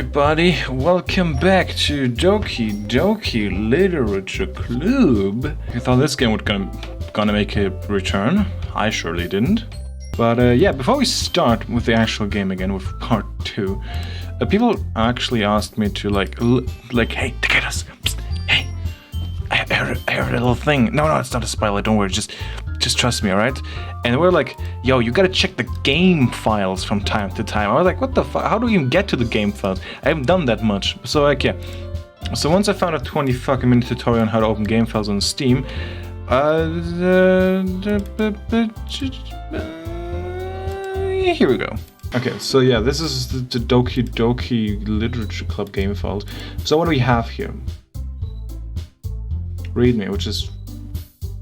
everybody, welcome back to Doki Literature Club. I thought this game was gonna make a return. I surely didn't. But yeah, before we start with the actual game again, with part 2, people actually asked me to like, hey, DaKatos, hey, I heard a little thing. No, it's not a spoiler, don't worry, just trust me, alright? And we're like, yo, you gotta check the game files from time to time. I was like, what the fuck? How do you even get to the game files? I haven't done that much. So like, yeah. So once I found a 20 fucking minute tutorial on how to open game files on Steam, here we go. Okay, so yeah, this is the Doki Literature Club game files. So what do we have here? README, which is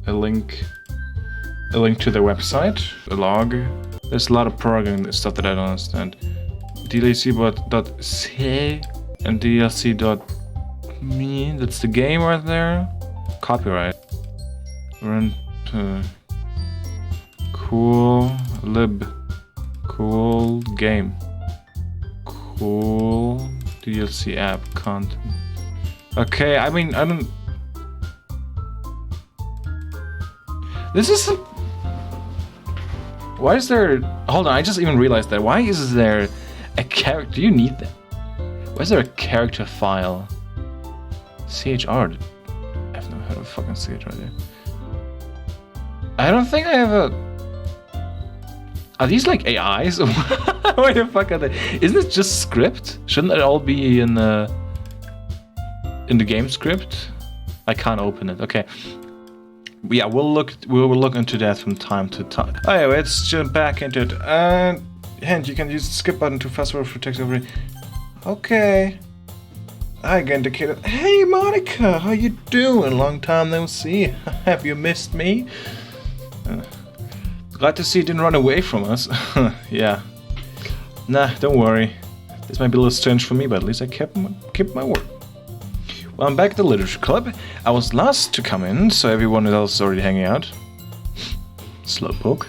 a link to their website, a log. There's a lot of programming stuff that I don't understand. DLC.c and DLC.me, that's the game right there. Copyright. Rent, cool lib, cool game, cool DLC app content. Okay, I mean, I don't. This is a. Why is there... Hold on, I just even realized that. Why is there a character... Do you need that? Why is there a character file? CHR? I've never heard of fucking CHR there. I don't think I have a... Are these like AIs? Why the fuck are they... Isn't it just script? Shouldn't it all be in the game script? I can't open it. Okay. Yeah, we'll look into that from time to time. Anyway, let's jump back into it. Hint, you can use the skip button to fast forward for text over. Okay. Hi again, DaKatos. Hey, Monica, how you doing? Long time no see. Have you missed me? Glad to see you didn't run away from us. Yeah. Nah, don't worry. This might be a little strange for me, but at least I kept my word. Well, I'm back at the Literature Club. I was last to come in, so everyone else is already hanging out. Slowpoke.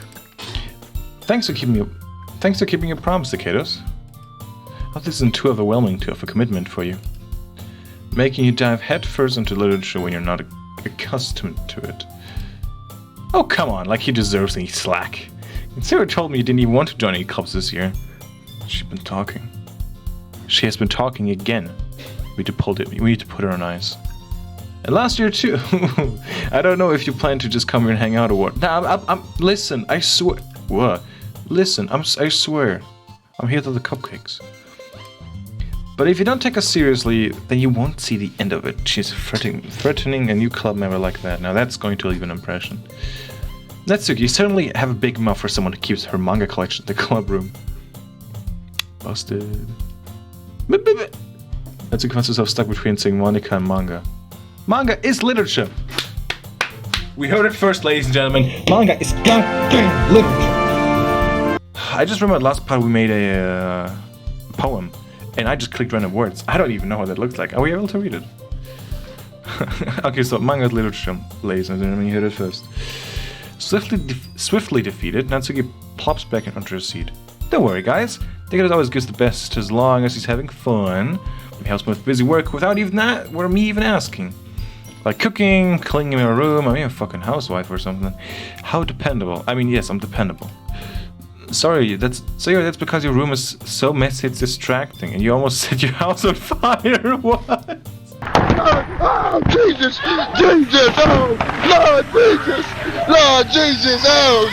Thanks for keeping your promise, DaKatos. How this isn't too overwhelming to have a commitment for you. Making you dive headfirst into literature when you're not accustomed to it. Oh, come on, like he deserves any slack. Sarah told me you didn't even want to join any clubs this year. She's been talking. She has been talking again. We need to put her on ice. And last year too. I don't know if you plan to just come here and hang out or what. Nah, listen, I swear. What? Listen, I swear. I'm here for the cupcakes. But if you don't take us seriously, then you won't see the end of it. She's threatening a new club member like that. Now that's going to leave an impression. Natsuki, you certainly have a big mouth for someone who keeps her manga collection in the club room. Busted. Natsuki finds herself stuck between saying Monica and manga. Manga is literature! We heard it first, ladies and gentlemen. Manga is goddamn literature! I just remembered last part we made a poem, and I just clicked random words. I don't even know what that looks like. Are we able to read it? Okay, so manga is literature, ladies and gentlemen. You heard it first. Swiftly defeated, Natsuki plops back onto her seat. Don't worry, guys. DaKatos always gives the best as long as he's having fun. He helps me with busy work without me even asking. Like cooking, cleaning my room. I'm a fucking housewife or something. How dependable. I mean, yes, I'm dependable. Sorry, that's because your room is so messy it's distracting, and you almost set your house on fire. What? Oh, Jesus! Jesus! Oh, Lord Jesus! Lord Jesus! Oh!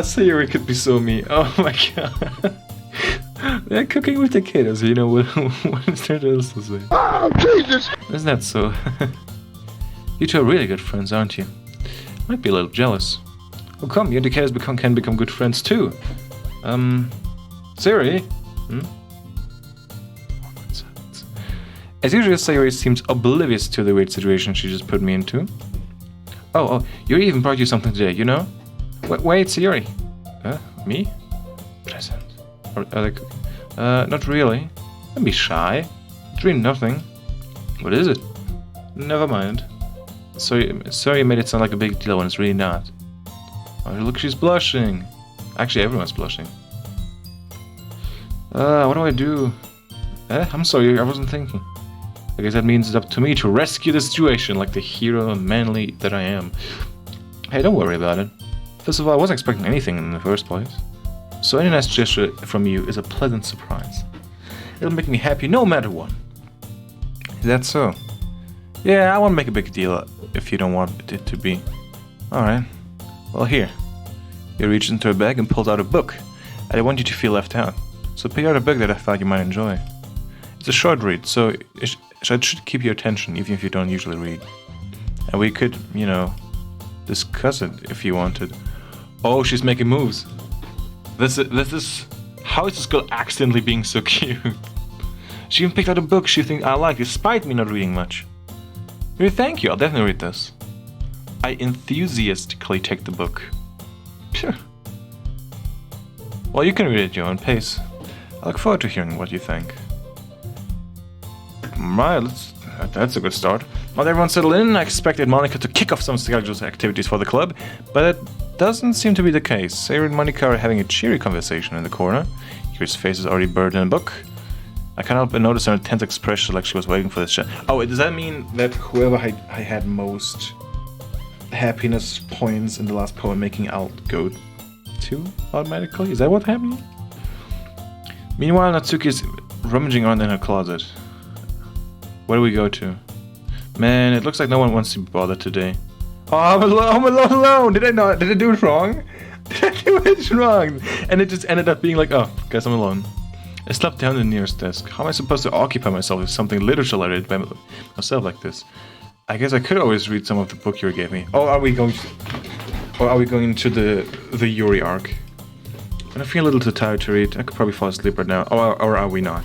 Sayori could be so mean. Oh my god. Yeah, cooking with DaKatos, you know, what is there else to say? Oh, Jesus! Isn't that so? You two are really good friends, aren't you? Might be a little jealous. Oh come, you and DaKatos can become good friends too. Sayori? As usual, Sayori seems oblivious to the weird situation she just put me into. Oh, Yuri even brought you something today, you know? Wait, Sayori. Me? Present. Are they cooking? Not really. Don't be shy. It's really nothing. What is it? Never mind. Sorry you made it sound like a big deal when it's really not. Oh, look, she's blushing. Actually, everyone's blushing. What do I do? I'm sorry, I wasn't thinking. I guess that means it's up to me to rescue the situation like the hero and manly that I am. Hey, don't worry about it. First of all, I wasn't expecting anything in the first place. So any nice gesture from you is a pleasant surprise. It'll make me happy no matter what. Is that so? Yeah, I won't make a big deal if you don't want it to be. Alright. Well, here. He reached into her bag and pulled out a book. I didn't want you to feel left out. So pick out a book that I thought you might enjoy. It's a short read, so it should keep your attention, even if you don't usually read. And we could, you know, discuss it if you wanted. Oh, she's making moves. This is... How is this girl accidentally being so cute? She even picked out a book she thinks I like, despite me not reading much. Really, thank you, I'll definitely read this. I enthusiastically take the book. Phew. Well, you can read it at your own pace. I look forward to hearing what you think. Right, that's a good start. Not everyone settled in. I expected Monica to kick off some scheduled activities for the club, but it doesn't seem to be the case. Sayori and Monica are having a cheery conversation in the corner. Kira's face is already buried in a book. I can't help but notice her intense expression, like she was waiting for this chat. Oh, does that mean that whoever I had most happiness points in the last poem making I'll go to automatically? Is that what happened? Meanwhile, Natsuki is rummaging around in her closet. Where do we go to? Man, it looks like no one wants to be bothered today. Oh, I'm alone! Did I do it wrong? Did I do it wrong? And it just ended up being like, oh, guess I'm alone. I slapped down the nearest desk. How am I supposed to occupy myself with something literature I read by myself like this? I guess I could always read some of the book you gave me. Oh, are we going to the Yuri arc? And I feel a little too tired to read. I could probably fall asleep right now. Or are we not?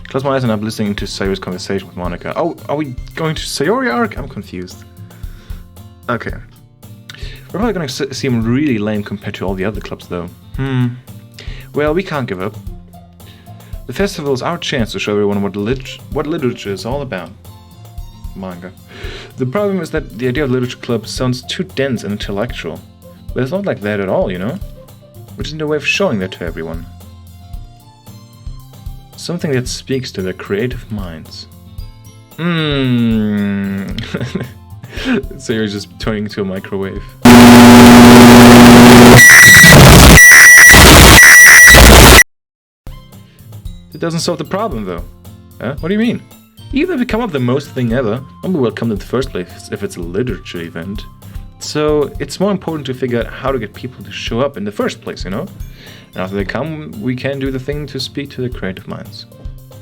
Close my eyes and I'm listening to Sayori's conversation with Monica. Oh, are we going to Sayori arc? I'm confused. Okay. We're probably going to seem really lame compared to all the other clubs, though. Well, we can't give up. The festival is our chance to show everyone what literature is all about. Manga. The problem is that the idea of literature club sounds too dense and intellectual. But it's not like that at all, you know? We're just in a way of showing that to everyone. Something that speaks to their creative minds. So you're just turning into a microwave. It doesn't solve the problem, though. Huh? What do you mean? Even if we come up with the most thing ever, nobody will come in the first place if it's a literature event. So it's more important to figure out how to get people to show up in the first place, you know? And after they come, we can do the thing to speak to their creative minds.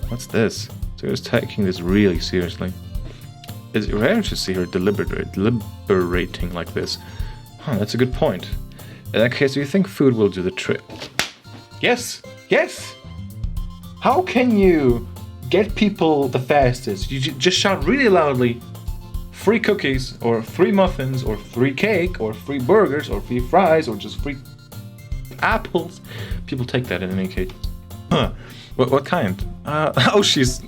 What's this? So you're taking this really seriously. It's rare to see her deliberating like this. Huh, that's a good point. In that case, do you think food will do the trick? Yes! Yes! How can you get people the fastest? You just shout really loudly, free cookies, or free muffins, or free cake, or free burgers, or free fries, or just free apples. People take that in any case. Huh. What kind? Oh, she's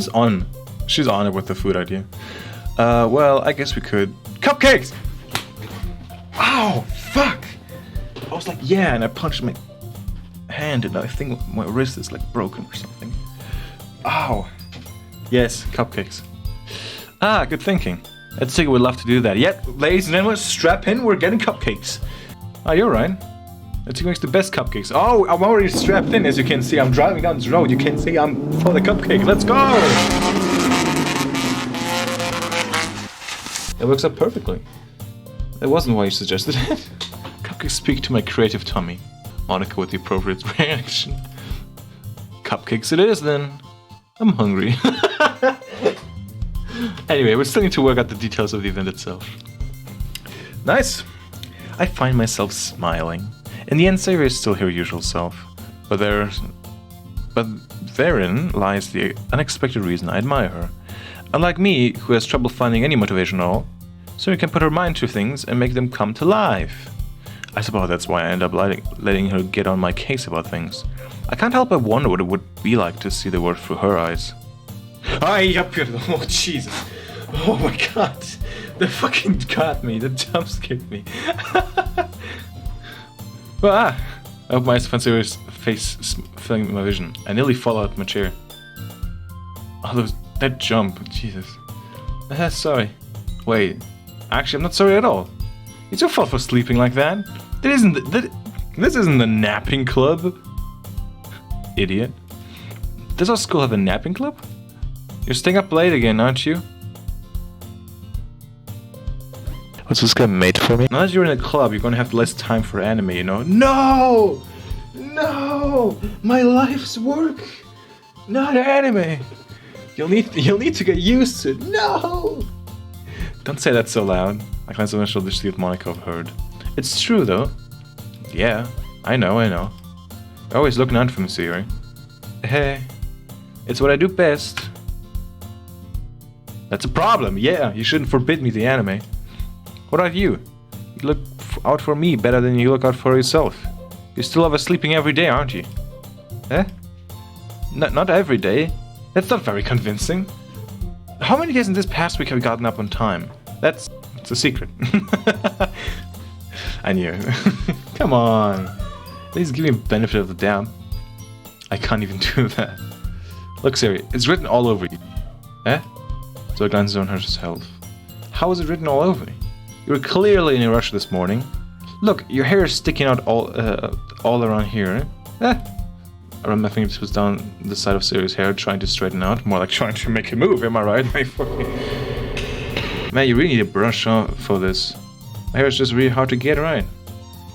on it with the food idea. Well, I guess we could. Cupcakes! Ow, fuck! I was like, yeah, and I punched my hand, and I think my wrist is like broken or something. Ow. Yes, cupcakes. Ah, good thinking. I'd say we'd love to do that. Yet, ladies and gentlemen, strap in, we're getting cupcakes. Ah, you're right. Let's makes the best cupcakes. Oh, I'm already strapped in, as you can see. I'm driving down this road. You can see I'm for the cupcake. Let's go! It works out perfectly. That wasn't why you suggested it. Cupcakes speak to my creative tummy. Monica with the appropriate reaction. Cupcakes it is, then. I'm hungry. Anyway, we still need to work out the details of the event itself. Nice. I find myself smiling. In the end, Sayori is still her usual self. But therein lies the unexpected reason I admire her. Unlike me, who has trouble finding any motivation at all, Sayori can put her mind to things and make them come to life. I suppose that's why I end up letting her get on my case about things. I can't help but wonder what it would be like to see the world through her eyes. Oh, Jesus. Oh my god. They fucking got me. They jump scared me. Ah! I opened my eyes to find Sarah's face filling my vision. I nearly fall out of my chair. Oh, that jump. Jesus. Sorry. Wait. Actually, I'm not sorry at all. It's your fault for sleeping like that. This isn't the napping club. Idiot. Does our school have a napping club? You're staying up late again, aren't you? What's this guy made for me? Now that you're in a club, you're gonna have less time for anime, you know? No! No! My life's work! Not anime! You'll need to get used to it. No! Don't say that so loud. I glanced over my shoulder to see what Monica overheard. It's true, though. Yeah, I know. You're always looking out for me, Siri. Hey, it's what I do best. That's a problem, yeah. You shouldn't forbid me the anime. What about you? You look out for me better than you look out for yourself. You still have us sleeping every day, aren't you? Eh? Not every day. That's not very convincing. How many days in this past week have we gotten up on time? It's a secret. I knew. Come on. At least give me a benefit of the doubt. I can't even do that. Look, Siri, it's written all over you. Eh? So I glanced on herself. How is it written all over me? You were clearly in a rush this morning. Look, your hair is sticking out all around here. Eh? I ran my fingertips down the side of Siri's hair, trying to straighten out. More like trying to make a move, am I right? Man, you really need a brush off for this. My hair is just really hard to get right.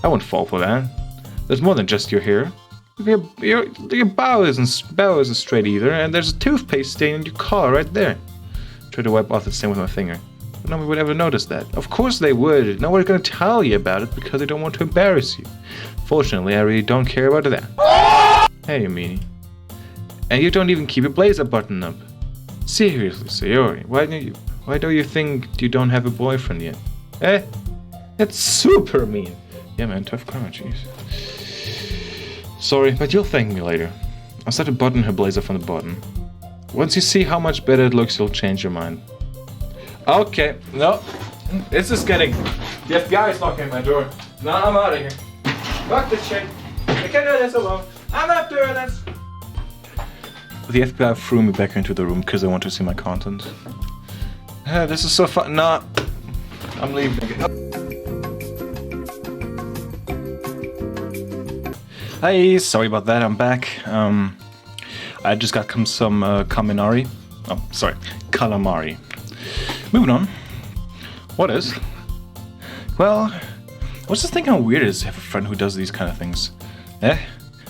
I won't fall for that. There's more than just your hair. Your bow isn't straight either, and there's a toothpaste stain on your collar right there. Tried to wipe off the stain with my finger. But nobody would ever notice that. Of course they would. Nobody's gonna tell you about it because they don't want to embarrass you. Fortunately, I really don't care about that. Hey, you meanie. And you don't even keep your blazer button up. Seriously, Sayori, why do you think you don't have a boyfriend yet? Eh? That's super mean. Yeah, man, tough crowd, jeez. Sorry, but you'll thank me later. I'll start to button her blazer from the bottom. Once you see how much better it looks, you'll change your mind. Okay, no. This is getting... The FBI is knocking at my door. No, I'm out of here. Fuck this shit. I can't do this alone. I'm not doing this. The FBI threw me back into the room because they want to see my content. This is so fun. Nah. I'm leaving. Hey, sorry about that. I'm back. I just got some calamari. Oh, sorry, calamari. Moving on. What is? Well, I was just thinking how weird it is to have a friend who does these kind of things. Eh?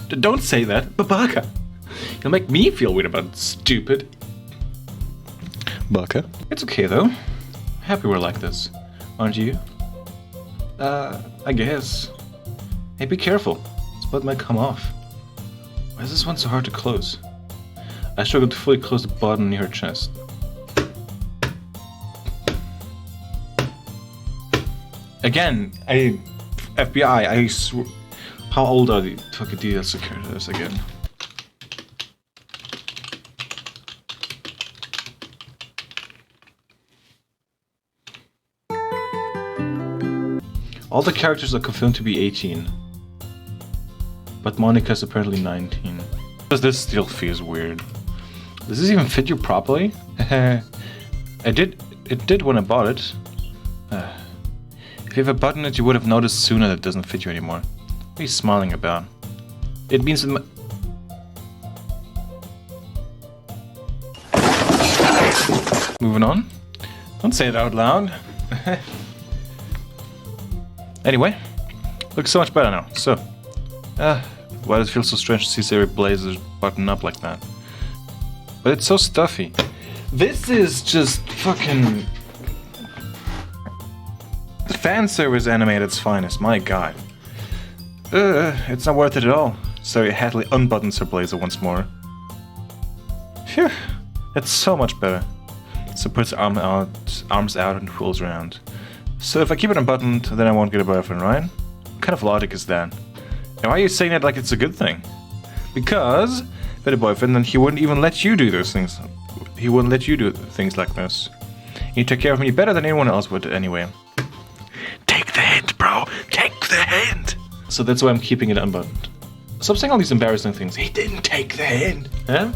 Don't say that, Babaka. You'll make me feel weird about it, stupid. Baka? It's okay though. Happy we're like this, aren't you? I guess. Hey, be careful. This button might come off. Why is this one so hard to close? I struggled to fully close the button near her chest. Again, FBI, I swear. How old are the fucking DL securities again? All the characters are confirmed to be 18. But Monica's apparently 19. This still feels weird. Does this even fit you properly? It did when I bought it. If you have a button that you would have noticed sooner that doesn't fit you anymore. What are you smiling about? It means that moving on. Don't say it out loud. Anyway, looks so much better now. So, why does it feel so strange to see Sarah Blazers button up like that? But it's so stuffy. This is just fucking the fan service anime at its finest. My god. It's not worth it at all. Sarah Hadley unbuttons her blazer once more. Phew, that's so much better. So puts her arms out and twirls around. So if I keep it unbuttoned, then I won't get a boyfriend, right? What kind of logic is that? And why are you saying that like it's a good thing? Because if I had a boyfriend, then he wouldn't even let you do those things. He wouldn't let you do things like this. You take care of me better than anyone else would anyway. Take the hint, bro. Take the hint. So that's why I'm keeping it unbuttoned. Stop saying all these embarrassing things. He didn't take the hint. Huh?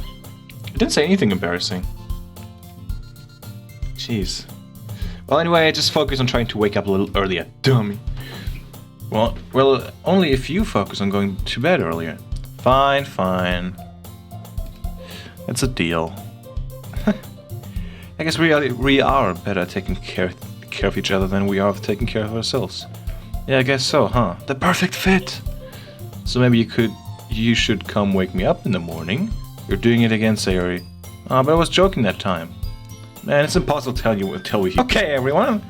I didn't say anything embarrassing. Jeez. Well, anyway, I just focus on trying to wake up a little earlier. Dummy. Well, only if you focus on going to bed earlier. Fine, fine. It's a deal. I guess we are better at taking care of each other than we are of taking care of ourselves. Yeah, I guess so, huh? The perfect fit! So maybe you should come wake me up in the morning. You're doing it again, Sayori. Ah, but I was joking that time. Man, it's impossible to tell you until we... Okay, everyone!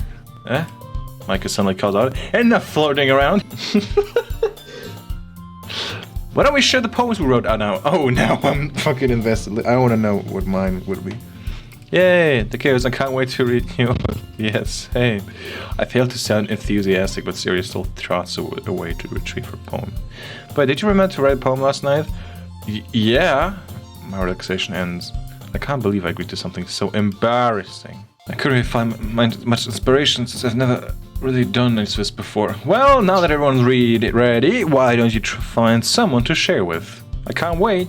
Micah suddenly calls out, enough floating around! Why don't we share the poems we wrote out now? Oh, now I'm fucking invested. I want to know what mine would be. Yay, DaKatos, I can't wait to read you. Yes, hey. I failed to sound enthusiastic, but Sayori still trots away to retrieve her poem. But did you remember to write a poem last night? Yeah. My relaxation ends. I can't believe I agreed to something so embarrassing. I couldn't really find much inspiration since I've never really done this before. Well, now that everyone's ready, why don't you find someone to share with? I can't wait.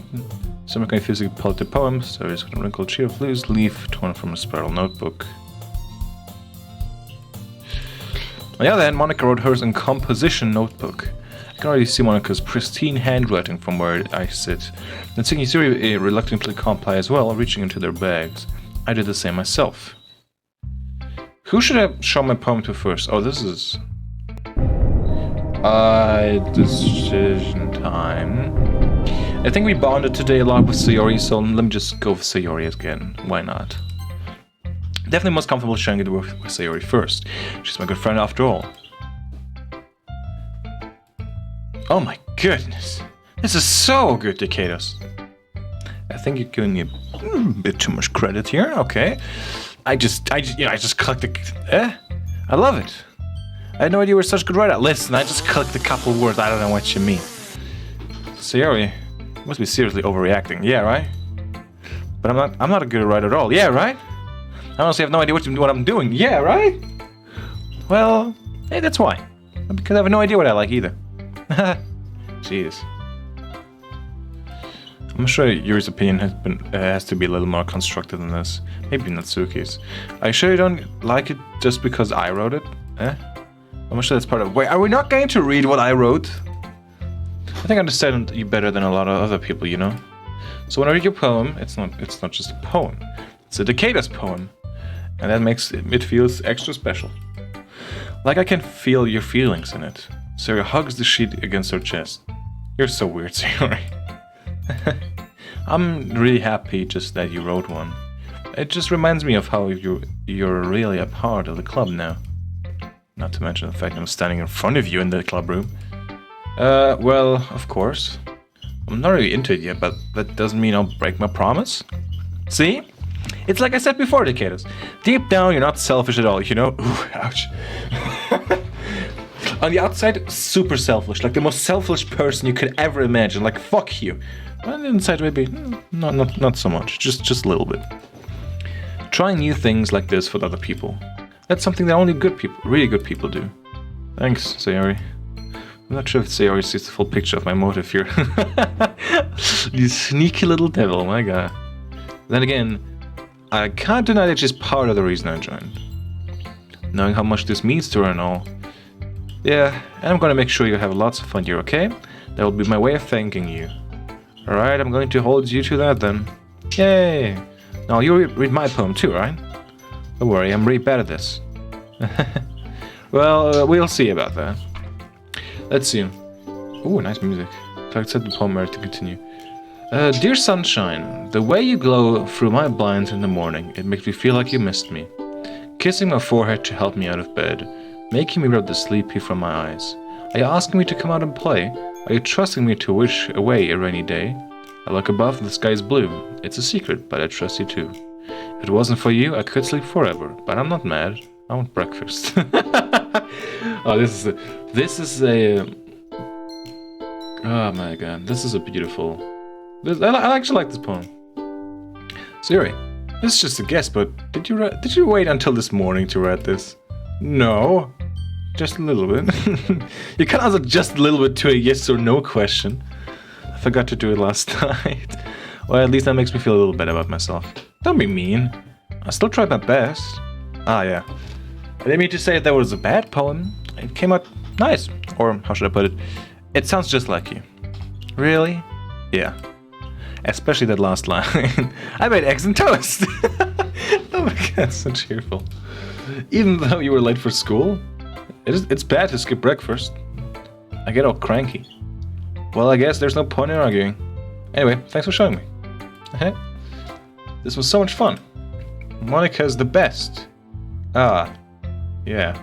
Summer confusing pulled the poem, so he's gonna wrinkle a sheet of loose leaf torn from a spiral notebook. On the other hand, Monica wrote hers in composition notebook. I can already see Monica's pristine handwriting from where I sit. And seeing Sayori reluctantly comply as well, reaching into their bags. I did the same myself. Who should I show my poem to first? Oh, this is... decision time. I think we bonded today a lot with Sayori, so let me just go with Sayori again. Why not? Definitely most comfortable sharing it with Sayori first. She's my good friend after all. Oh my goodness. This is so good, DaKatos. I think you're giving me a bit too much credit here. Okay. I just clicked the... I love it. I had no idea you were such a good writer. Listen, I just clicked a couple words. I don't know what you mean. Sayori, you must be seriously overreacting. Yeah, right? But I'm not a good writer at all. Yeah, right? I honestly have no idea what I'm doing. Yeah, right? Well, hey, that's why. Because I have no idea what I like either. Jeez. I'm sure Yuri's opinion has to be a little more constructive than this. Maybe Natsuki's. Are you sure you don't like it just because I wrote it? I'm sure that's part of... Wait, are we not going to read what I wrote? I think I understand you better than a lot of other people, you know? So when I read your poem, it's not just a poem. It's a DaKatos poem. And that makes it feels extra special. Like I can feel your feelings in it. Sayori hugs the sheet against her chest. You're so weird, Sayori. I'm really happy just that you wrote one. It just reminds me of how you're really a part of the club now. Not to mention the fact that I'm standing in front of you in the club room. Well, of course. I'm not really into it yet, but that doesn't mean I'll break my promise. See? It's like I said before, DaKatos. Deep down, you're not selfish at all, you know? Ooh, ouch. On the outside, super selfish. Like the most selfish person you could ever imagine. Like, fuck you. But on the inside, maybe not so much. Just a little bit. Trying new things like this with other people. That's something that only really good people do. Thanks, Sayori. I'm not sure if Sayori sees the full picture of my motive here. You sneaky little devil, my god. Then again, I can't deny that she's part of the reason I joined. Knowing how much this means to her and all. Yeah, and I'm gonna make sure you have lots of fun here, okay? That will be my way of thanking you. Alright, I'm going to hold you to that then. Yay! Now you read my poem too, right? Don't worry, I'm really bad at this. Well, we'll see about that. Let's see. Ooh, nice music. I said the poem ready to continue. Dear sunshine, the way you glow through my blinds in the morning, it makes me feel like you missed me. Kissing my forehead to help me out of bed, making me rub the sleepy from my eyes. Are you asking me to come out and play? Are you trusting me to wish away a rainy day? I look above, the sky is blue. It's a secret, but I trust you too. If it wasn't for you, I could sleep forever, but I'm not mad. I want breakfast. Oh, this is a... Oh my god, this is a beautiful... I actually like this poem. Sayori, this is just a guess, but did you wait until this morning to write this? No. Just a little bit. You can answer just a little bit to a yes or no question. I forgot to do it last night. Well, at least that makes me feel a little better about myself. Don't be mean. I still tried my best. Ah, yeah. I didn't mean to say that was a bad poem. It came out nice. Or, how should I put it? It sounds just like you. Really? Yeah. Especially that last line. I made eggs and toast! Oh my god, so cheerful. Even though you were late for school? It's bad to skip breakfast. I get all cranky. Well, I guess there's no point in arguing. Anyway, thanks for showing me. This was so much fun. Monica's the best. Ah, yeah.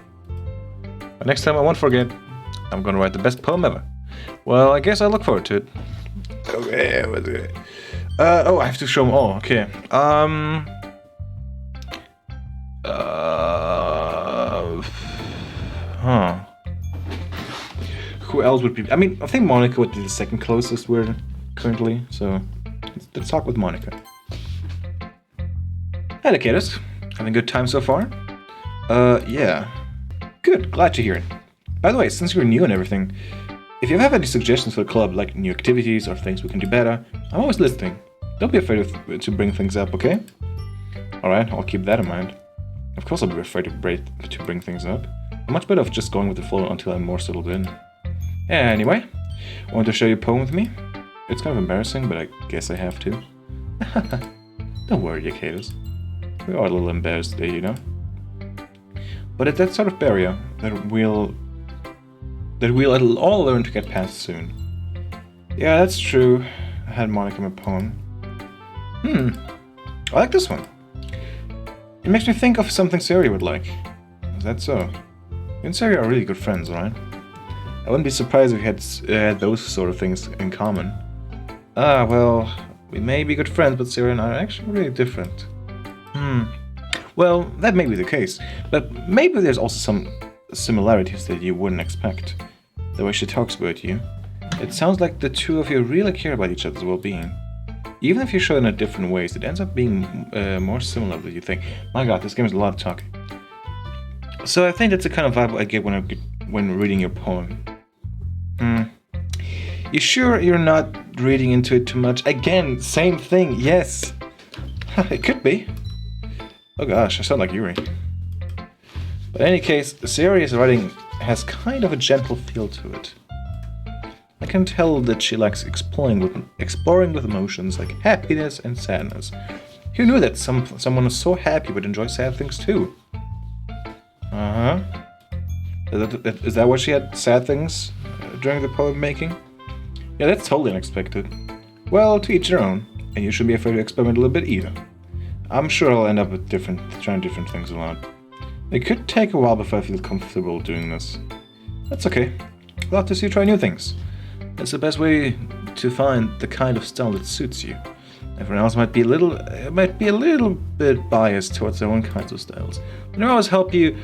But next time I won't forget. I'm gonna write the best poem ever. Well, I guess I look forward to it. Okay, what's it? Oh, I have to show them all. Okay. Who else would be? I mean, I think Monica would be the second closest word currently. So let's talk with Monica. Hi, DaKatos. Having a good time so far? Yeah. Good. Glad to hear it. By the way, since you're new and everything, if you have any suggestions for the club, like new activities or things we can do better, I'm always listening. Don't be afraid to bring things up, okay? Alright, I'll keep that in mind. Of course I'll be afraid to bring things up. I'm much better off just going with the flow until I'm more settled in. Anyway, want to share your poem with me? It's kind of embarrassing, but I guess I have to. Don't worry, DaKatos. We are a little embarrassed today, you know? But it's that sort of barrier that we'll all learn to get past soon. Yeah, that's true. I had Monica in my poem. I like this one. It makes me think of something Sari would like. Is that so? You and Sari are really good friends, right? I wouldn't be surprised if you had those sort of things in common. Ah, well, we may be good friends, but Sari and I are actually really different. Well, that may be the case, but maybe there's also some similarities that you wouldn't expect. The way she talks about you. It sounds like the two of you really care about each other's well-being. Even if you show it in different ways, it ends up being more similar than you think. My god, this game is a lot of talking. So I think that's the kind of vibe I get when reading your poem. You sure you're not reading into it too much? Again, same thing, yes! It could be. Oh gosh, I sound like Yuri. But in any case, Sari's writing has kind of a gentle feel to it. I can tell that she likes exploring with emotions like happiness and sadness. Who knew that someone who's so happy would enjoy sad things too? Is that why she had sad things during the poem making? Yeah, that's totally unexpected. Well, to each their own, and you shouldn't be afraid to experiment a little bit either. I'm sure I'll end up with trying different things a lot. It could take a while before I feel comfortable doing this. That's okay. I'll have to see you try new things. It's the best way to find the kind of style that suits you. Everyone else might be a little bit biased towards their own kinds of styles. But I always help you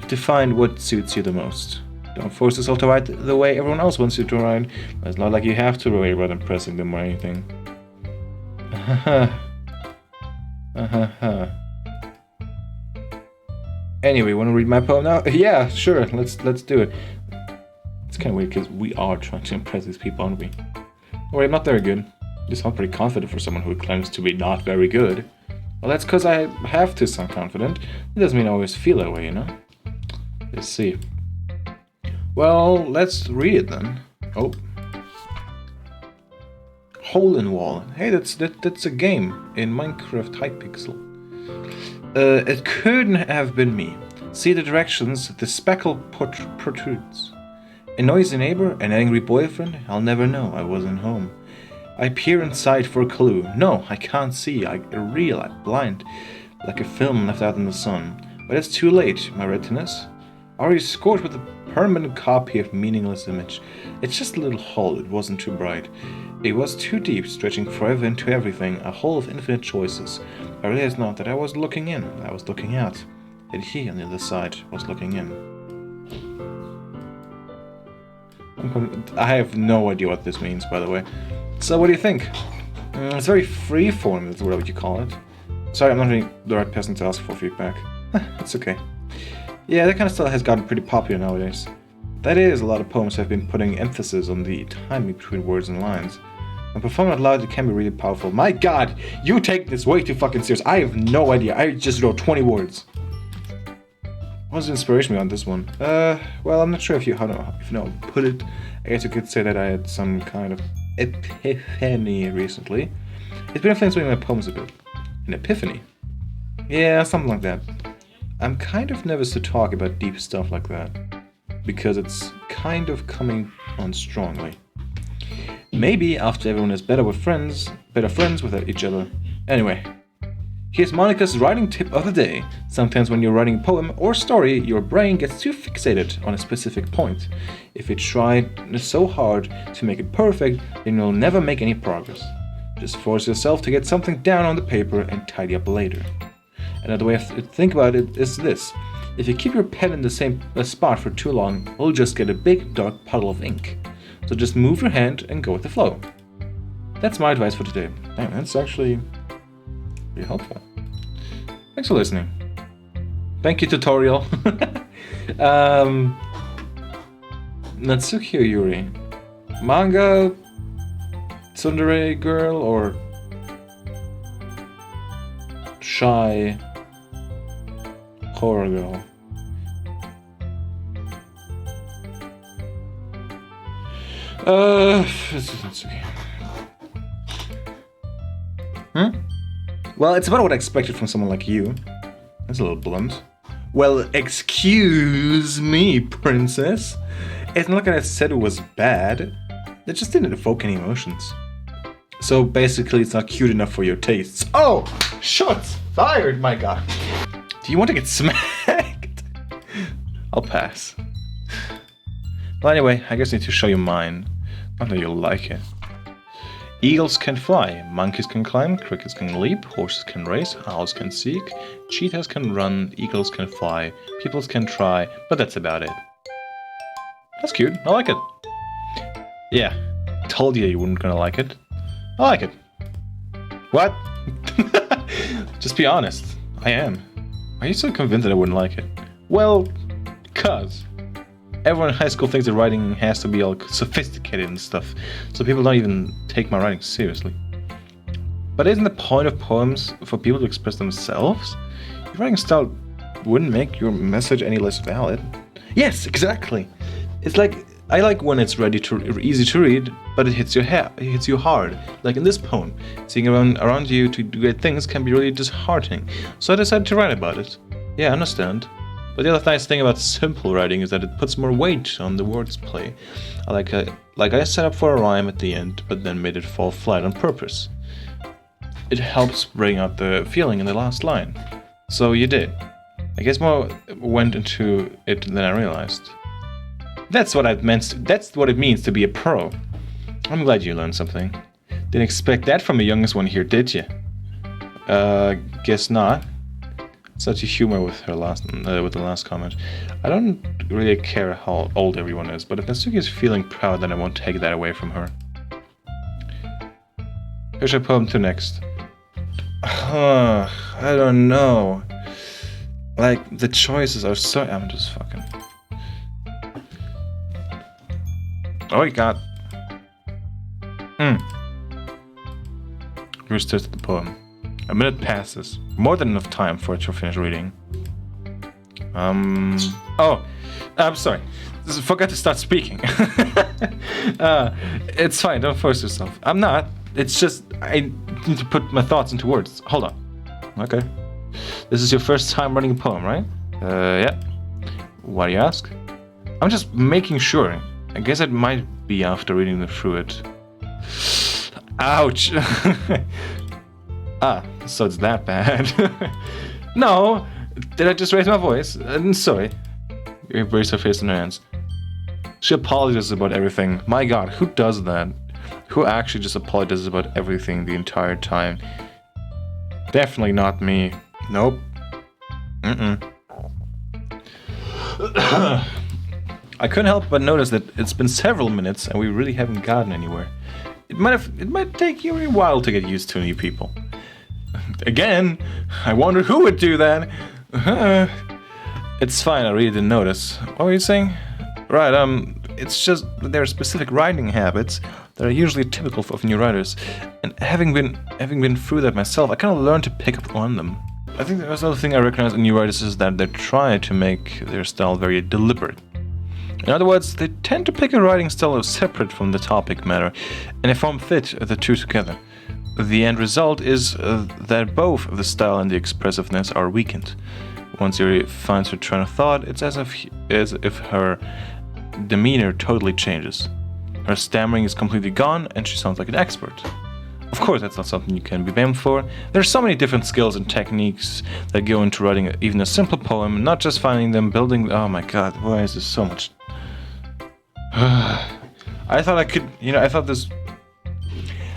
to find what suits you the most. Don't force yourself to write the way everyone else wants you to write. It's not like you have to worry about impressing them or anything. Anyway, want to read my poem now? Yeah, sure. Let's do it. It's kind of weird because we are trying to impress these people, aren't we? Or I'm not very good. You sound pretty confident for someone who claims to be not very good. Well, that's because I have to sound confident. It doesn't mean I always feel that way, you know? Let's see. Well, let's read it then. Oh. Hole in Wall. Hey, that's a game in Minecraft Hypixel. It couldn't have been me. See the directions, the speckle protrudes. A noisy neighbor, an angry boyfriend, I'll never know I wasn't home. I peer inside for a clue. No, I can't see. I'm blind, like a film left out in the sun. But it's too late, my retinas. Are you scorched with a permanent copy of meaningless image? It's just a little hole, it wasn't too bright. It was too deep, stretching forever into everything, a hole of infinite choices. I realized not that I was looking in, I was looking out. That he on the other side was looking in. I have no idea what this means, by the way. So what do you think? It's very freeform, is what you call it. Sorry, I'm not really the right person to ask for feedback. It's okay. Yeah, that kind of style has gotten pretty popular nowadays. That is, a lot of poems have been putting emphasis on the timing between words and lines. When performed out loud, it can be really powerful. My god, you take this way too fucking serious. I have no idea. I just wrote 20 words. What was the inspiration behind this one? Well, I'm not sure if you know how to put it. I guess you could say that I had some kind of epiphany recently. It's been influencing my poems a bit. An epiphany? Yeah, something like that. I'm kind of nervous to talk about deep stuff like that, because it's kind of coming on strongly. Maybe after everyone is better friends with each other. Anyway, here's Monica's writing tip of the day. Sometimes when you're writing a poem or story, your brain gets too fixated on a specific point. If you try so hard to make it perfect, then you'll never make any progress. Just force yourself to get something down on the paper and tidy up later. Another way to think about it is this. If you keep your pen in the same spot for too long, you'll just get a big dark puddle of ink. So just move your hand and go with the flow. That's my advice for today. Damn, that's actually pretty helpful. Thanks for listening. Thank you, tutorial. Natsuki Yuri. Manga, tsundere girl, or shy horror girl? Natsuki. Well, it's about what I expected from someone like you. That's a little blunt. Well, excuse me, princess. It's not like I said it was bad. It just didn't evoke any emotions. So basically, it's not cute enough for your tastes. Oh! Shots fired, my god. Do you want to get smacked? I'll pass. Well, anyway, I guess I need to show you mine. Not that you'll like it. Eagles can fly, monkeys can climb, crickets can leap, horses can race, owls can seek, cheetahs can run, eagles can fly, peoples can try, but that's about it. That's cute, I like it. Yeah, told you weren't gonna like it. I like it. What? Just be honest, I am. Are you so convinced that I wouldn't like it? Well, cuz. Everyone in high school thinks that writing has to be all sophisticated and stuff, so people don't even take my writing seriously. But isn't the point of poems for people to express themselves? Your writing style wouldn't make your message any less valid. Yes, exactly. It's like, I like when it's easy to read, but it hits you hard. Like in this poem, seeing around you to do great things can be really disheartening. So I decided to write about it. Yeah, I understand. But the other nice thing about simple writing is that it puts more weight on the words play. Like I set up for a rhyme at the end, but then made it fall flat on purpose. It helps bring out the feeling in the last line. So you did. I guess more went into it than I realized. That's what it means to be a pro. I'm glad you learned something. Didn't expect that from the youngest one here, did you? Guess not. Such a humor with her with the last comment. I don't really care how old everyone is, but if Natsuki is feeling proud, then I won't take that away from her. Who should I poem to next? I don't know. Like, the choices are so... I'm just fucking... Oh, you got... Restarts the poem. A minute passes. More than enough time for it to finish reading. Oh, I'm sorry. Forgot to start speaking. It's fine, don't force yourself. I'm not. It's just, I need to put my thoughts into words. Hold on. Okay. This is your first time writing a poem, right? Yeah. Why do you ask? I'm just making sure. I guess it might be after reading through it. Ouch! Ah, so it's that bad. No! Did I just raise my voice? I'm sorry. You raised her face in her hands. She apologizes about everything. My god, who does that? Who actually just apologizes about everything the entire time? Definitely not me. Nope. I couldn't help but notice that it's been several minutes and we really haven't gotten anywhere. It might take you a while to get used to new people. Again, I wonder who would do that. It's fine, I really didn't notice. What were you saying? Right, it's just that there are specific writing habits that are usually typical of new writers. And having been through that myself, I kind of learned to pick up on them. I think the other thing I recognize in new writers is that they try to make their style very deliberate. In other words, they tend to pick a writing style separate from the topic matter, and they form fit the two together. The end result is that both the style and the expressiveness are weakened. Once Yuri finds her train of thought, it's as if her demeanor totally changes. Her stammering is completely gone, and she sounds like an expert. Of course, that's not something you can be blamed for. There's so many different skills and techniques that go into writing even a simple poem, not just finding them, building... Oh my god, why is this so much... I thought I could... I thought this...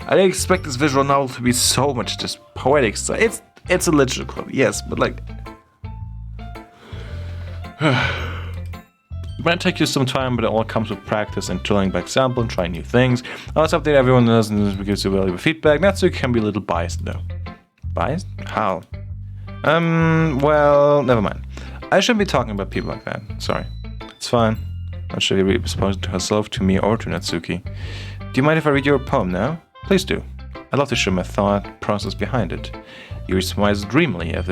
I didn't expect this visual novel to be so much just poetic. So it's a literature club, yes, but like... It might take you some time, but it all comes with practice and trying by example and trying new things. Let's update everyone who doesn't give you valuable feedback. Natsuki can be a little biased though. Biased? How? Well, never mind. I shouldn't be talking about people like that. Sorry. It's fine. Not sure if Yuri responded to herself, to me, or to Natsuki. Do you mind if I read your poem now? Please do. I'd love to share my thought process behind it. Yuri smiles dreamily as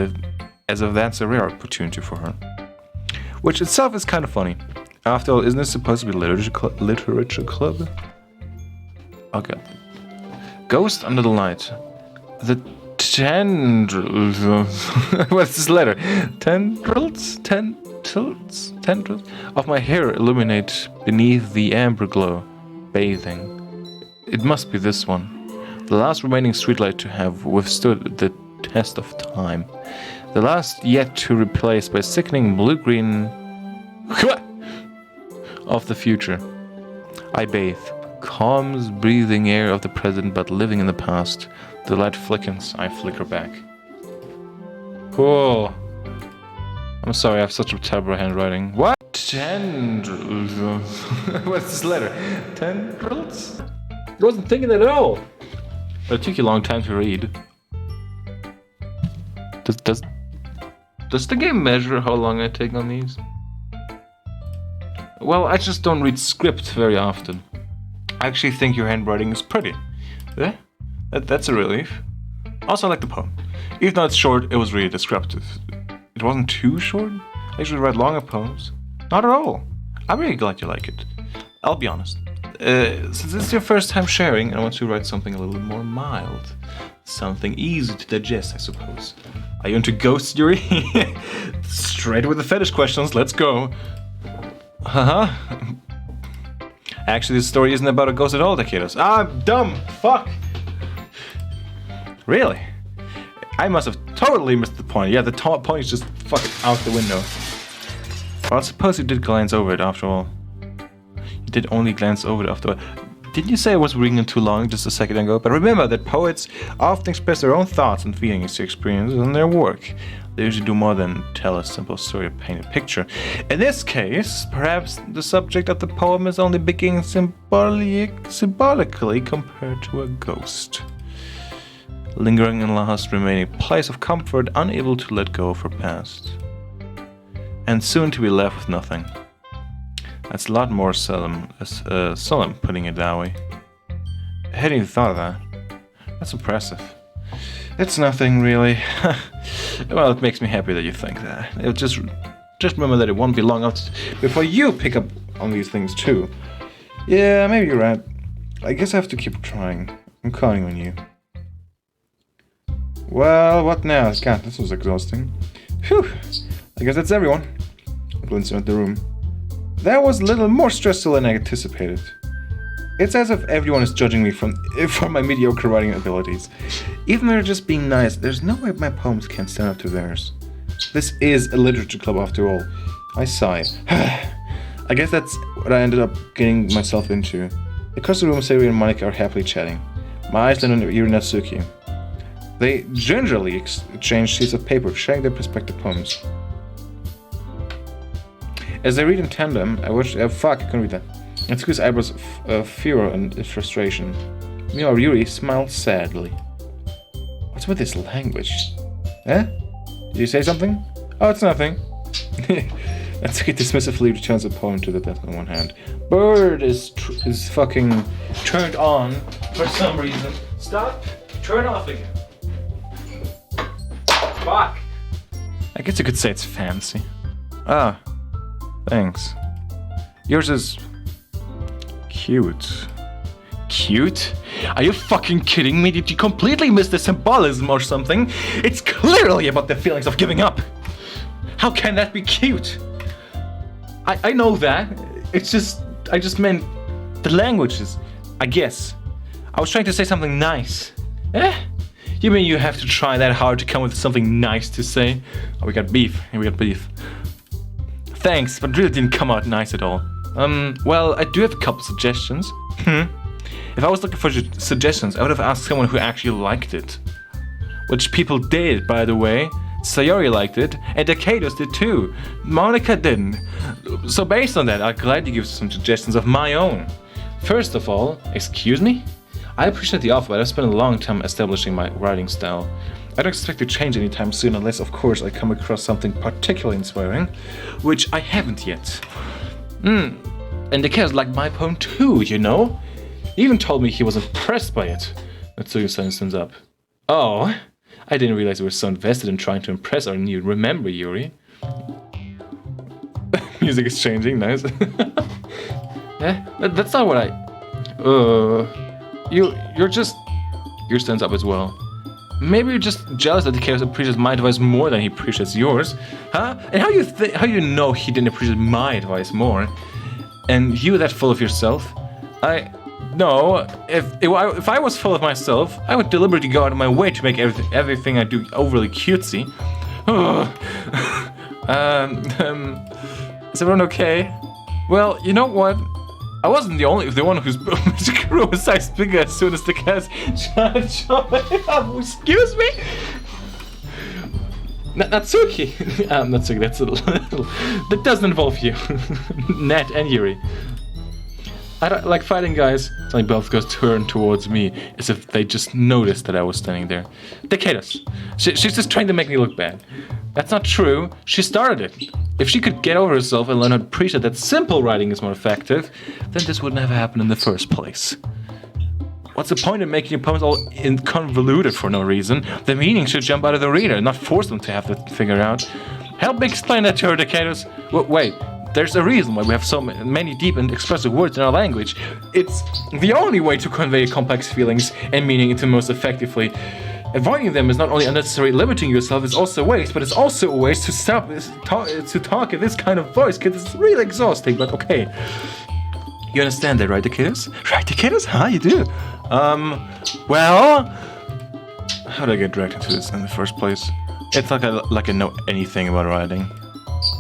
if that's a rare opportunity for her. Which itself is kind of funny. After all, isn't this supposed to be literature club? Okay. Ghost under the light. The tendrils... What's this letter? Tendrils of my hair illuminate beneath the amber glow, bathing. It must be this one. The last remaining streetlight to have withstood the test of time. The last yet to replace by sickening blue-green of the future. I bathe, calm breathing air of the present but living in the past. The light flickens, I flicker back. Cool. I'm sorry, I have such a terrible handwriting. What? Tendrils. What's this letter? Tendrils? I wasn't thinking that at all. But it took you a long time to read. Does the game measure how long I take on these? Well, I just don't read script very often. I actually think your handwriting is pretty. Yeah? That's a relief. Also, I like the poem. Even though it's short, it was really descriptive. It wasn't too short. I usually write longer poems. Not at all. I'm really glad you like it. I'll be honest. Since this is your first time sharing, I want to write something a little more mild. Something easy to digest, I suppose. Are you into ghosts, Yuri? Straight with the fetish questions, let's go. Actually, this story isn't about a ghost at all, DaKatos. I'm dumb! Fuck! Really? I must have totally missed the point. Yeah, the point is just fucking out the window. Well, I suppose you did glance over it after all. You did only glance over it after all. Didn't you say I was reading it too long just a second ago? But remember that poets often express their own thoughts and feelings to experiences in their work. They usually do more than tell a simple story or paint a picture. In this case, perhaps the subject of the poem is only beginning symbolically compared to a ghost. Lingering in last remaining place of comfort, unable to let go of her past. And soon to be left with nothing. That's a lot more solemn, putting it that way. I hadn't even thought of that. That's impressive. It's nothing, really. Well, it makes me happy that you think that. Just remember that it won't be long before you pick up on these things too. Yeah, maybe you're right. I guess I have to keep trying. I'm counting on you. Well, what now? God, this was exhausting. Phew. I guess that's everyone. I glanced around the room. That was a little more stressful than I anticipated. It's as if everyone is judging me for my mediocre writing abilities. Even when they're just being nice, there's no way my poems can stand up to theirs. This is a literature club after all. I sigh. I guess that's what I ended up getting myself into. Across the room, Sayuri and Monika are happily chatting. My eyes land on Yuri and Natsuki. They gingerly exchange sheets of paper, sharing their respective poems. As they read in tandem, I watched. Fuck, I couldn't read that. Natsuki's eyebrows furrow and frustration. Meanwhile, Yuri smiled sadly. What's with this language? Eh? Did you say something? Oh, it's nothing. Let's get dismissively returns the pawn to the death on one hand. Bird is fucking turned on for some reason. Stop. Turn off again. Fuck. I guess you could say it's fancy. Ah, thanks. Yours is cute. Cute? Are you fucking kidding me? Did you completely miss the symbolism or something? It's clearly about the feelings of giving up. How can that be cute? I know that. It's just, I just meant the languages, I guess. I was trying to say something nice. Eh? You mean you have to try that hard to come with something nice to say? Oh, we got beef. Here we got beef. Thanks, but really didn't come out nice at all. Well, I do have a couple suggestions. If I was looking for suggestions, I would have asked someone who actually liked it. Which people did, by the way. Sayori liked it, and DaKatos did too. Monica didn't. So based on that, I'd gladly give some suggestions of my own. First of all, excuse me? I appreciate the offer, but I've spent a long time establishing my writing style. I don't expect to change anytime soon unless, of course, I come across something particularly inspiring, which I haven't yet. And DaKatos liked my poem too, you know? He even told me he was impressed by it. Natsuki stands up. Oh, I didn't realize you were so invested in trying to impress our new remember, Yuri. Music is changing, nice. Yeah, that's not what I... You're just... Yours stands up as well. Maybe you're just jealous that DaKatos appreciates my advice more than he appreciates yours, huh? And how you know he didn't appreciate my advice more? And you that full of yourself? No, if I was full of myself, I would deliberately go out of my way to make everything I do overly cutesy. Is everyone okay? Well, you know what? I wasn't the one whose screw was size bigger as soon as the cast excuse me? Natsuki! Natsuki, that's a little... That doesn't involve you. Nat and Yuri. I don't like fighting, guys. Suddenly both girls turn towards me as if they just noticed that I was standing there. DaKatos. She's just trying to make me look bad. That's not true. She started it. If she could get over herself and learn how to appreciate that simple writing is more effective, then this would never happen in the first place. What's the point of making your poems all convoluted for no reason? The meaning should jump out of the reader, not force them to have to figure out. Help me explain that to her, DaKatos. Wait. There's a reason why we have so many deep and expressive words in our language. It's the only way to convey complex feelings and meaning into most effectively. Avoiding them is not only unnecessary limiting yourself, it's also a waste, but it's also a waste to stop to talk in this kind of voice, because it's really exhausting, but okay. You understand that, right, DaKatos? Right, DaKatos? Huh, you do? Well... How did I get dragged into this in the first place? It's like I know anything about writing.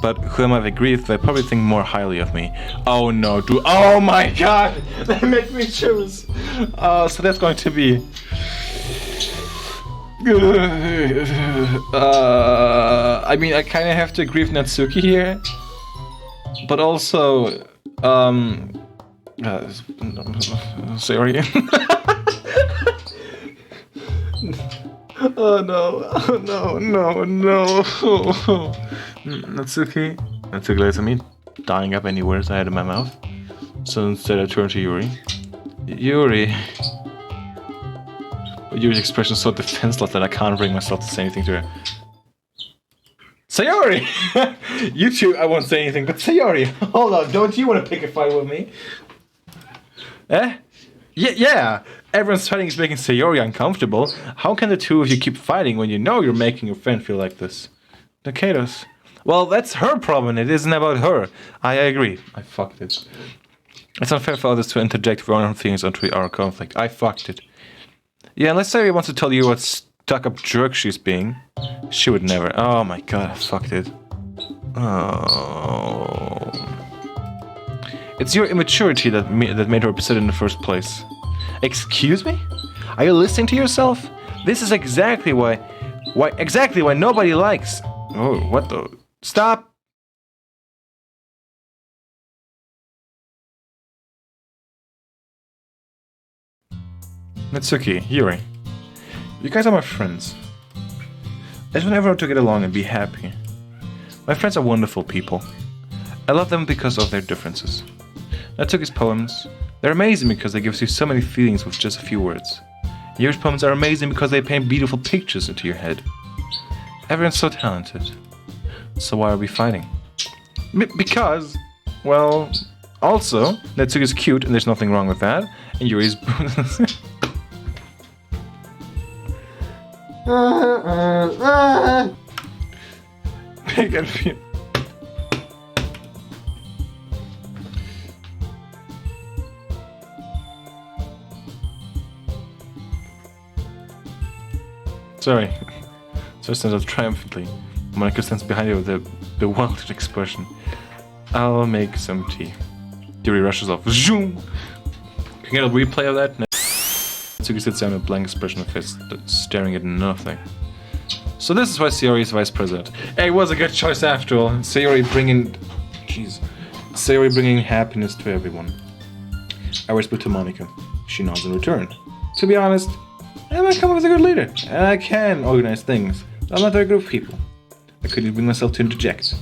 But whom I've agreed with, they probably think more highly of me. Oh no, dude. Oh my god! They make me choose! So that's going to be... I mean, I kind of have to agree with Natsuki here. But also... sorry. Oh no, oh no. Natsuki looks at me, dying up any words I had in my mouth. So instead I turn to Yuri. Yuri's expression is so defenseless that I can't bring myself to say anything to her. Sayori! You two, I won't say anything, but Sayori, hold on, don't you want to pick a fight with me? Eh? Yeah, everyone's fighting is making Sayori uncomfortable. How can the two of you keep fighting when you know you're making your friend feel like this? DaKatos. Well, that's her problem, it isn't about her. I agree. I fucked it. It's unfair for others to interject their own feelings onto our conflict. I fucked it. Yeah, unless Sayori wants to tell you what stuck-up jerk she's being. She would never. Oh my god, I fucked it. Oh... It's your immaturity that made her upset in the first place. Excuse me? Are you listening to yourself? This is exactly why nobody likes... Oh, what the... Stop! Natsuki, Yuri. You guys are my friends. I just want everyone to get along and be happy. My friends are wonderful people. I love them because of their differences. Natsuki's poems, they're amazing because they give you so many feelings with just a few words. Yuri's poems are amazing because they paint beautiful pictures into your head. Everyone's so talented. So why are we fighting? Because, well, also, Natsuki's cute and there's nothing wrong with that. And Yuri's... I can feel... Sorry. So stands up triumphantly. Monica stands behind you with a bewildered expression. I'll make some tea. Yuri rushes off. Zoom! Can you get a replay of that? Natsuki sits down with a blank expression of face, staring at nothing. So this is why Sayori is vice president. Hey, it was a good choice after all. Sayori bringing happiness to everyone. I whisper to Monica. She nods in return. To be honest, I might come up as a good leader. I can organize things. I'm not very good with people. I couldn't bring myself to interject.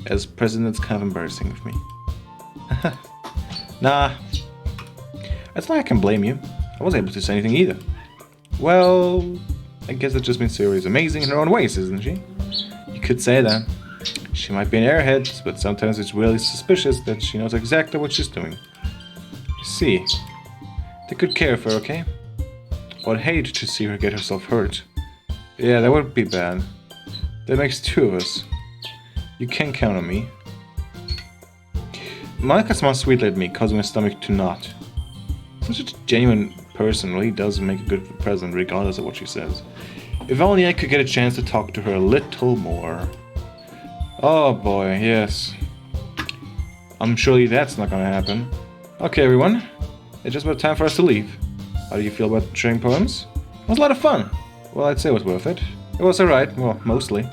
As president, it's kind of embarrassing of me. Nah. It's not I can blame you. I wasn't able to say anything either. Well, I guess that just means Sayori is amazing in her own ways, isn't she? You could say that. She might be an airhead, but sometimes it's really suspicious that she knows exactly what she's doing. You see, take good care of her, okay? I'd hate to see her get herself hurt. Yeah, that would be bad. That makes two of us. You can count on me. Monica smiles sweetly at me, causing my stomach to knot. Such a genuine person really does make a good president, regardless of what she says. If only I could get a chance to talk to her a little more. Oh boy, yes. I'm surely that's not gonna happen. Okay, everyone. It's just about time for us to leave. How do you feel about sharing poems? It was a lot of fun. Well, I'd say it was worth it. It was alright, well, mostly.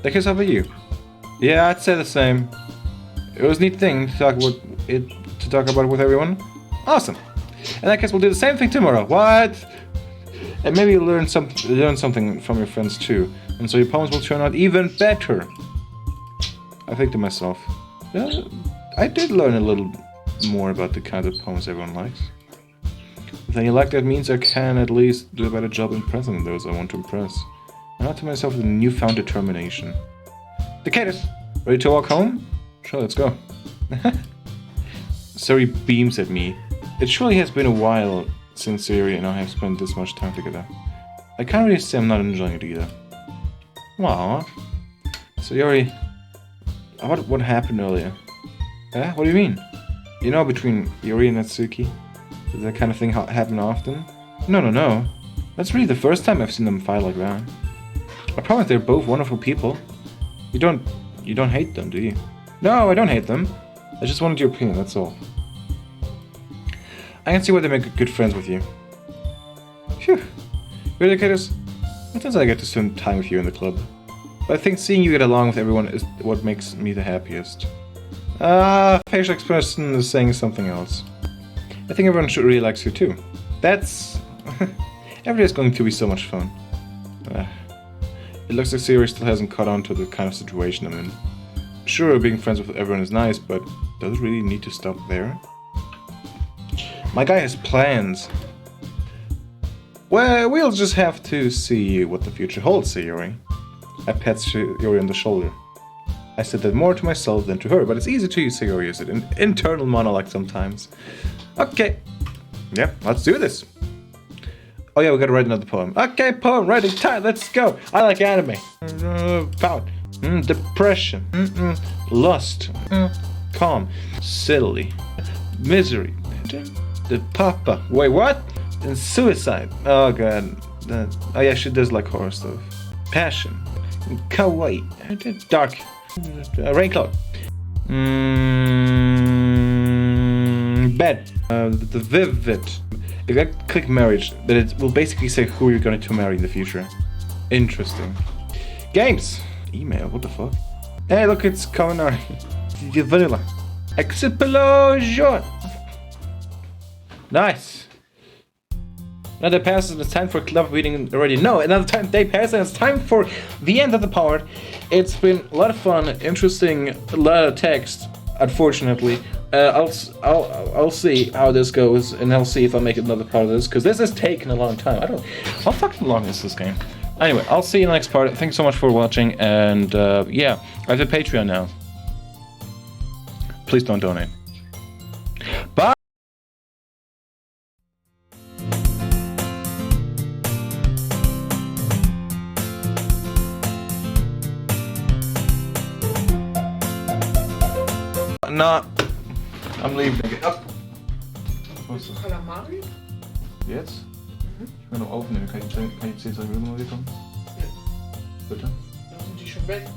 DaKatos, how about you? Yeah, I'd say the same. It was a neat thing to talk about with everyone. Awesome. In that case, we'll do the same thing tomorrow. What? And maybe you'll learn something from your friends too, and so your poems will turn out even better. I think to myself, yeah, I did learn a little more about the kind of poems everyone likes. If any like that means I can at least do a better job impressing those I want to impress. I thought to myself with a newfound determination. DaKatos, ready to walk home? Sure, let's go. Sayori beams at me. It surely has been a while since Sayori and I have spent this much time together. I can't really say I'm not enjoying it either. Aww. Sayori, what happened earlier? What do you mean? You know, between Yuri and Natsuki? Does that kind of thing happen often? No. That's really the first time I've seen them fight like that. I promise they're both wonderful people. You don't hate them, do you? No, I don't hate them. I just wanted your opinion, that's all. I can see why they make good friends with you. Phew. Really, DaKatos? Sometimes I get to spend time with you in the club. But I think seeing you get along with everyone is what makes me the happiest. Facial expression is saying something else. I think everyone really likes you too. That's... Every day is going to be so much fun. It looks like Sayori still hasn't caught on to the kind of situation I'm in. Sure, being friends with everyone is nice, but does it really need to stop there? My guy has plans. Well, we'll just have to see what the future holds, Sayori. I pat Sayori on the shoulder. I said that more to myself than to her, but it's easy to use Sayori as an internal monologue sometimes. Okay. Yeah, let's do this. Oh yeah, we gotta write another poem. Okay, poem writing time, let's go. I like anime. Pout. Depression. Lust. Calm. Silly. Misery. The papa. Wait, what? And suicide. Oh god. Oh yeah, she does like horror stuff. Passion. Kawaii. Dark. Rain cloud. Bed. The vivid. If I click marriage, then it will basically say who you're going to marry in the future. Interesting. Games. Email. What the fuck? Hey, look, it's Kaminari. Vanilla. Explosion. Nice. Another pass and it's time for club meeting already. No, another day passes and it's time for the end of the part. It's been a lot of fun, interesting, a lot of text. unfortunately. I'll see how this goes, and I'll see if I make another part of this, because this has taken a long time. How fucking long is this game? Anyway, I'll see you in the next part. Thanks so much for watching, and yeah, I have a Patreon now. Please don't donate. Bye! Nah, I'm leaving again. Up. Was ist das? Kalamari? Jetzt? Ich will noch aufnehmen. Kann ich 10 Sekunden mal wiederkommen? Ja. Bitte? Dann sind die schon weg.